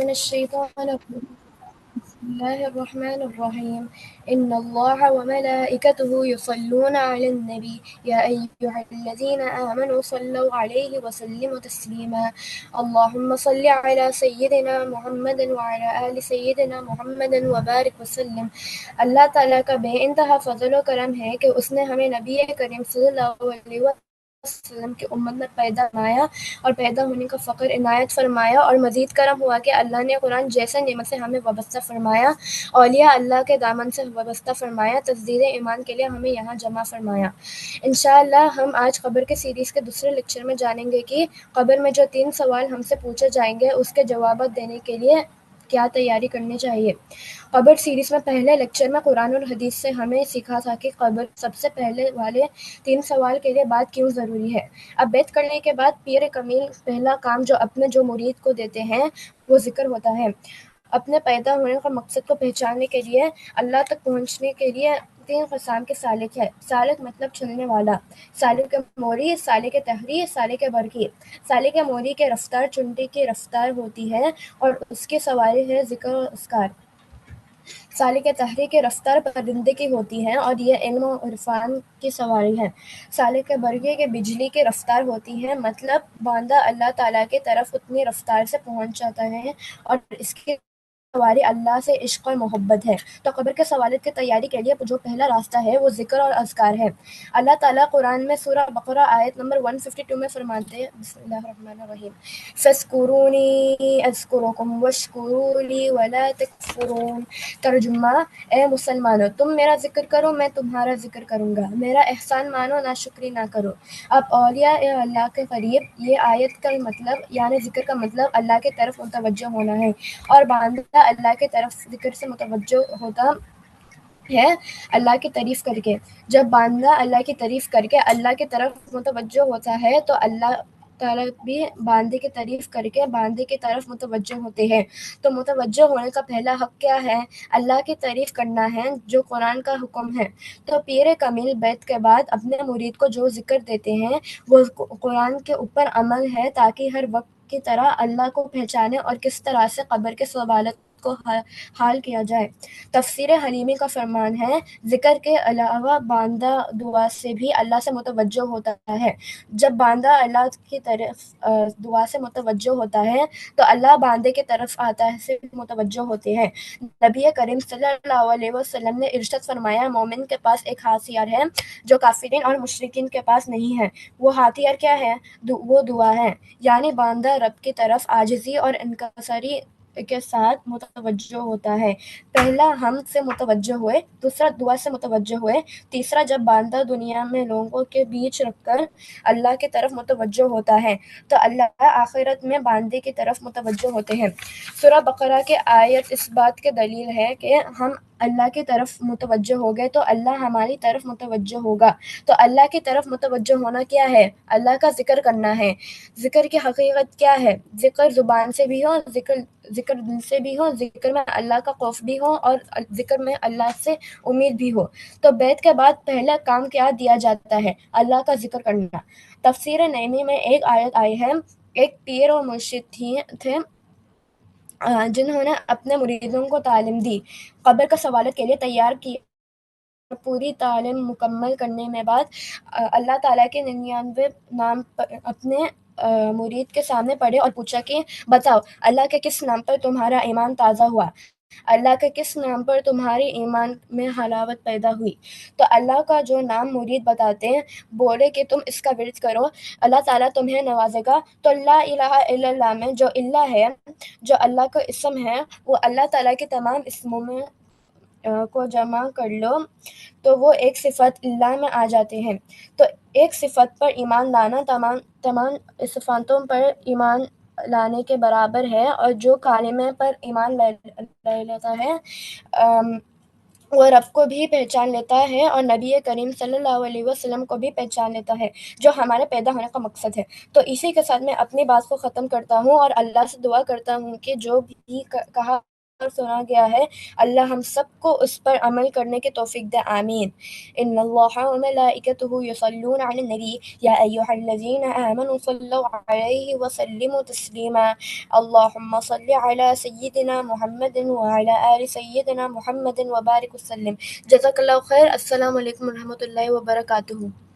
من الشيطان الرجيم بسم الله الرحمن الرحيم إن الله وملائكته يصلون على النبي يا أيها الذين آمنوا صلوا عليه وسلموا تسليما اللهم صل على سيدنا محمد وعلى آل سيدنا محمد وبارك وسلم۔ اللہ تعالیٰ کا بے انتہا فضل و کرم ہے کہ اس نے ہمیں نبی کریم صلی اللہ علیہ وسلم کی امت میں پیدا فرمایا اور پیدا ہونے کا فخر عنایت فرمایا، اور مزید کرم ہوا کہ اللہ نے قرآن جیسے نعمت سے ہمیں وابستہ فرمایا، اولیاء اللہ کے دامن سے وابستہ فرمایا، تجدید ایمان کے لیے ہمیں یہاں جمع فرمایا۔ انشاءاللہ ہم آج قبر کے سیریز کے دوسرے لیکچر میں جانیں گے کہ قبر میں جو 3 سوال ہم سے پوچھے جائیں گے اس کے جوابات دینے کے لیے کیا تیاری کرنی چاہیے۔ قبر سیریز میں پہلے لیکچر میں قرآن اور حدیث سے ہمیں سیکھا تھا کہ قبر سب سے پہلے والے 3 سوال کے لیے بات کیوں ضروری ہے۔ اب بیعت کرنے کے بعد پیر کمیل پہلا کام جو اپنے جو مرید کو دیتے ہیں وہ ذکر ہوتا ہے۔ اپنے پیدا ہونے کا مقصد کو پہچاننے کے لیے اللہ تک پہنچنے کے لیے 3 قسم کے سالک ہے۔ سالک مطلب چلنے والا، سالک موری، سالک تحری، سالک برقی۔ سالک موری کے رفتار چنٹی کی رفتار ہوتی ہے اور اس کی سواری ہے ذکر و اذکار۔ سالک تحری کی رفتار پرندے کی ہوتی ہے اور یہ علم و عرفان کی سواری ہے۔ سالک برقی کے بجلی کی رفتار ہوتی ہے، مطلب بندہ اللہ تعالیٰ کی طرف اتنی رفتار سے پہنچ جاتا ہے اور اس کی سواری اللہ سے عشق اور محبت ہے۔ تو قبر کے سوالات کی تیاری کے لیے جو پہلا راستہ ہے وہ ذکر اور اذکار ہے۔ اللہ تعالیٰ قرآن میں سورہ بقرہ آیت نمبر 152 میں فرماتے ہیں، بسم اللہ الرحمن الرحیم، فَاذْكُرُونِی أَذْكُرْکُمْ وَاشْکُرُوا لِی وَلَا تَکْفُرُونَ۔ ترجمہ، اے مسلمانوں تم میرا ذکر کرو میں تمہارا ذکر کروں گا، میرا احسان مانو ناشکری نہ کرو۔ اب اولیاء اللہ کے قریب، یہ آیت کا مطلب یعنی ذکر کا مطلب اللہ کی طرف متوجہ ہونا ہے، اور بندہ اللہ کی طرف ذکر سے متوجہ ہوتا ہے اللہ کی تعریف کر کے۔ جب بندہ اللہ کی تعریف کر کے اللہ کی طرف متوجہ ہوتا ہے تو اللہ تعالیٰ بھی بندے کی تعریف کر کے بندے کی طرف متوجہ ہوتے ہیں۔ تو متوجہ ہونے کا پہلا حق کیا ہے؟ اللہ کی تعریف کرنا ہے، جو قرآن کا حکم ہے۔ تو پیر کمیل بیعت کے بعد اپنے مرید کو جو ذکر دیتے ہیں وہ قرآن کے اوپر عمل ہے، تاکہ ہر وقت کی طرح اللہ کو پہچانے اور کس طرح سے قبر کے سوالات کو حال کیا جائے۔ تفسیر حلیمی کا فرمان ہے، ذکر کے علاوہ باندہ دعا سے بھی اللہ سے متوجہ ہوتا ہے۔ جب باندہ اللہ کی طرف دعا سے متوجہ ہوتا ہے تو اللہ باندے کی طرف آتا ہے سے متوجہ ہوتے ہیں۔ نبی کریم صلی اللہ علیہ وسلم نے ارشاد فرمایا، مومن کے پاس ایک ہتھیار ہے جو کافرین اور مشرکین کے پاس نہیں ہے۔ وہ ہتھیار کیا ہے؟ وہ دعا ہے، یعنی باندہ رب کی طرف عاجزی اور انکساری کے ساتھ متوجہ ہوتا ہے۔ پہلا حمد سے متوجہ ہوئے، دوسرا دعا سے متوجہ ہوئے، تیسرا جب باندہ دنیا میں لوگوں کے بیچ رکھ کر اللہ کی طرف متوجہ ہوتا ہے تو اللہ آخرت میں باندے کی طرف متوجہ ہوتے ہیں۔ سورہ بقرہ کے آیت اس بات کی دلیل ہے کہ ہم اللہ کی طرف متوجہ ہو گئے تو اللہ ہماری طرف متوجہ ہوگا۔ تو اللہ کی طرف متوجہ ہونا کیا ہے؟ اللہ کا ذکر کرنا ہے۔ ذکر کی حقیقت کیا ہے؟ ذکر زبان سے بھی ہو، ذکر دل سے بھی ہو، ذکر میں اللہ کا خوف بھی ہو اور ذکر میں اللہ سے امید بھی ہو۔ تو بیعت کے بعد پہلا کام کیا دیا جاتا ہے؟ اللہ کا ذکر کرنا۔ تفسیر نعیمی میں ایک آیت آئی ہے، ایک پیر اور مرشد تھے جنہوں نے اپنے مریدوں کو تعلیم دی، قبر کا سوالات کے لیے تیار کیا۔ پوری تعلیم مکمل کرنے میں بعد اللہ تعالیٰ کے 99 نام اپنے مرید کے سامنے پڑھے اور پوچھا کہ بتاؤ اللہ کے کس نام پر تمہارا ایمان تازہ ہوا، اللہ کے کس نام پر تمہاری ایمان میں حلاوت پیدا ہوئی۔ تو اللہ کا جو نام مرید بتاتے ہیں، بولے کہ تم اس کا ورد کرو، اللہ تعالیٰ تمہیں نوازے گا۔ تو لا الہ الا اللہ میں جو اللہ ہے، جو اللہ کا اسم ہے، وہ اللہ تعالیٰ کے تمام اسموں میں کو جمع کر لو تو وہ ایک صفت اللہ میں آ جاتے ہیں۔ تو ایک صفت پر ایمان لانا تمام صفاتوں پر ایمان لانے کے برابر ہے، اور جو کلمے پر ایمان لے لیتا ہے وہ رب کو بھی پہچان لیتا ہے اور نبی کریم صلی اللہ علیہ وسلم کو بھی پہچان لیتا ہے، جو ہمارے پیدا ہونے کا مقصد ہے۔ تو اسی کے ساتھ میں اپنی بات کو ختم کرتا ہوں اور اللہ سے دعا کرتا ہوں کہ جو بھی کہا سنا گیا ہے، اللہ ہم سب کو اس پر عمل کرنے کی توفیق دے، آمین۔ ان اللہ و ملائکتہ یصلون علی النبی یا ایھا الذین آمنوا صلوا علیہ وسلموا تسلیما اللہم صل علی سیدنا محمد وعلی آل سیدنا محمد وبارک وسلم۔ جزاک اللہ خیر۔ السلام علیکم ورحمۃ اللہ وبرکاتہ۔